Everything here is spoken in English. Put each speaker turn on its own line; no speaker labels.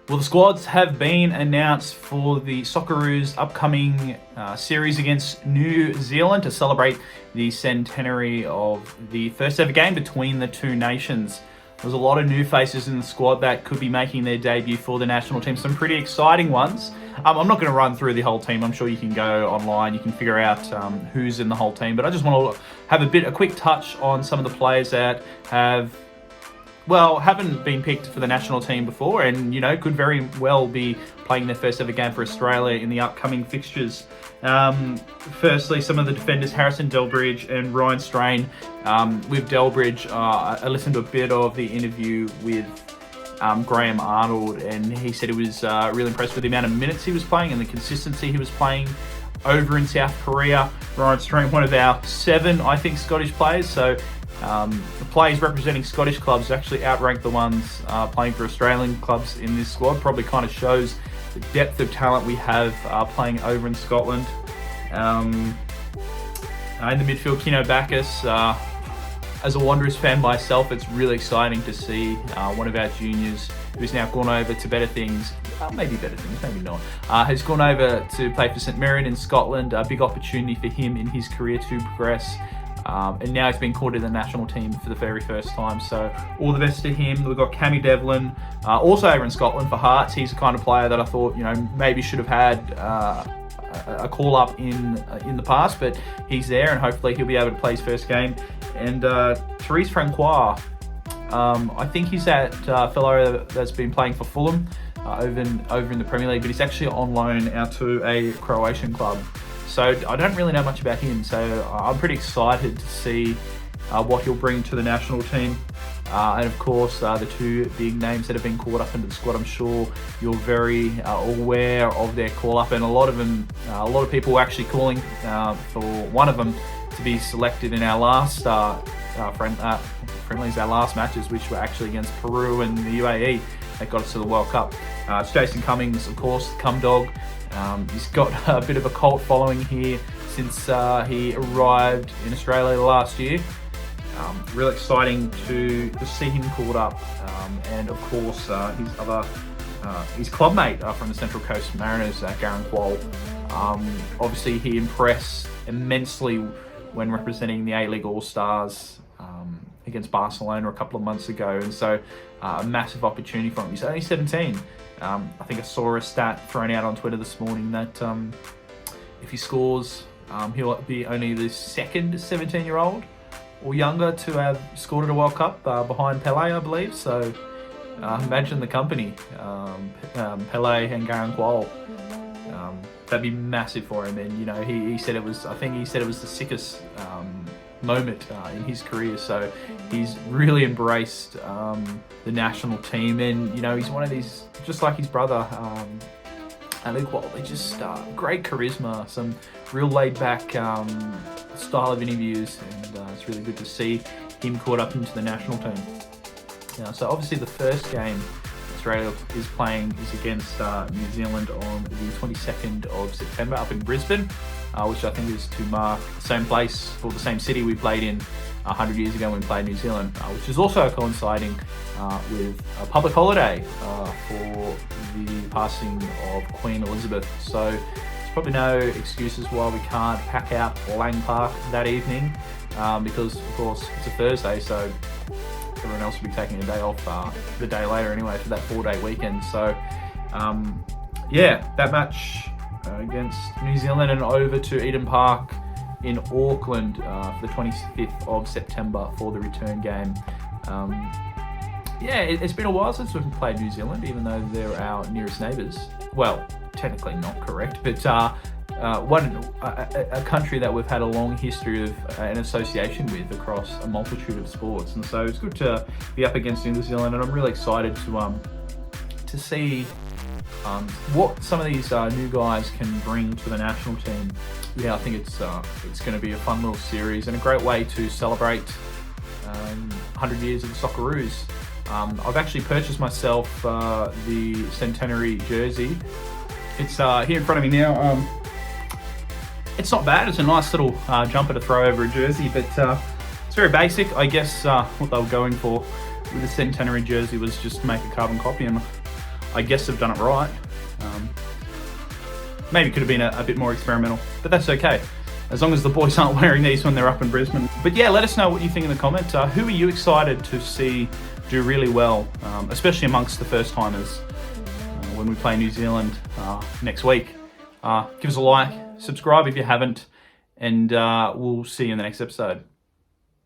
Well, the squads have been announced for the Socceroos upcoming series against New Zealand to celebrate the centenary of the first ever game between the two nations. There's a lot of new faces in the squad that could be making their debut for the national team. Some pretty exciting ones. I'm not going to run through the whole team. I'm sure you can go online. You can figure out who's in the whole team. But I just want to have a quick touch on some of the players that haven't been picked for the national team before and, could very well be playing their first ever game for Australia in the upcoming fixtures. Firstly, some of the defenders, Harrison Delbridge and Ryan Strain. With Delbridge, I listened to a bit of the interview with Graham Arnold, and he said he was really impressed with the amount of minutes he was playing and the consistency he was playing over in South Korea. Ryan Strain, one of our 7, I think, Scottish players, so the players representing Scottish clubs actually outrank the ones playing for Australian clubs in this squad. Probably kind of shows the depth of talent we have playing over in Scotland. In the midfield, Kino Bacchus. As a Wanderers fan myself, it's really exciting to see one of our juniors who's now gone over to better things, maybe better things, maybe not, has gone over to play for St Mirren in Scotland. A big opportunity for him in his career to progress. And now he's been called to the national team for the very first time. So all the best to him. We've got Cammy Devlin, also over in Scotland for Hearts. He's the kind of player that I thought, maybe should have had a call up in the past, but he's there and hopefully he'll be able to play his first game. And Therese Francois, I think he's that fellow that's been playing for Fulham over in the Premier League, but he's actually on loan out to a Croatian club. So I don't really know much about him, so I'm pretty excited to see what he'll bring to the national team. And of course, the 2 big names that have been called up into the squad, I'm sure you're very aware of their call-up, and a lot of people were actually calling for one of them to be selected in our last friendlies, our last matches, which were actually against Peru and the UAE. That got us to the World Cup. It's Jason Cummings, of course, Cum Dog. He's got a bit of a cult following here since he arrived in Australia last year. Real exciting to see him called up, and of course his clubmate from the Central Coast Mariners, Garang Kuol. Obviously he impressed immensely when representing the A-League All-Stars against Barcelona a couple of months ago, and so a massive opportunity for him. He's only 17. I think I saw a stat thrown out on Twitter this morning that if he scores, he'll be only the second 17-year-old or younger to have scored at a World Cup, behind Pele, I believe. So imagine the company, Pele and Garang Kuol. That'd be massive for him. And he said it was. I think he said it was the sickest moment in his career. So he's really embraced the national team, and he's one of these, just like his brother, just great charisma, some real laid-back style of interviews, and it's really good to see him caught up into the national team. So obviously the first game Australia is playing is against New Zealand on the 22nd of September up in Brisbane, which I think is to mark the same place or the same city we played in 100 years ago when we played New Zealand, which is also coinciding with a public holiday for the passing of Queen Elizabeth. So there's probably no excuses why we can't pack out Lang Park that evening, because of course it's a Thursday, so everyone else will be taking a day off the day later anyway for that 4-day weekend. So that match against New Zealand, and over to Eden Park in Auckland for the 25th of September for the return game. It's been a while since we've played New Zealand, even though they're our nearest neighbours. Well, technically not correct, but a country that we've had a long history of an association with across a multitude of sports, and so it's good to be up against New Zealand, and I'm really excited to see what some of these new guys can bring to the national team. I think it's going to be a fun little series and a great way to celebrate 100 years of the Socceroos. I've actually purchased myself the centenary jersey. It's here in front of me now. It's not bad. It's a nice little jumper to throw over a jersey, but it's very basic. I guess what they were going for with the centenary jersey was just make a carbon copy, and I guess have done it right. Maybe could have been a bit more experimental, but that's okay, as long as the boys aren't wearing these when they're up in Brisbane. But yeah, let us know what you think in the comments. Who are you excited to see do really well, especially amongst the first timers when we play New Zealand next week? Give us a like, subscribe if you haven't, and we'll see you in the next episode.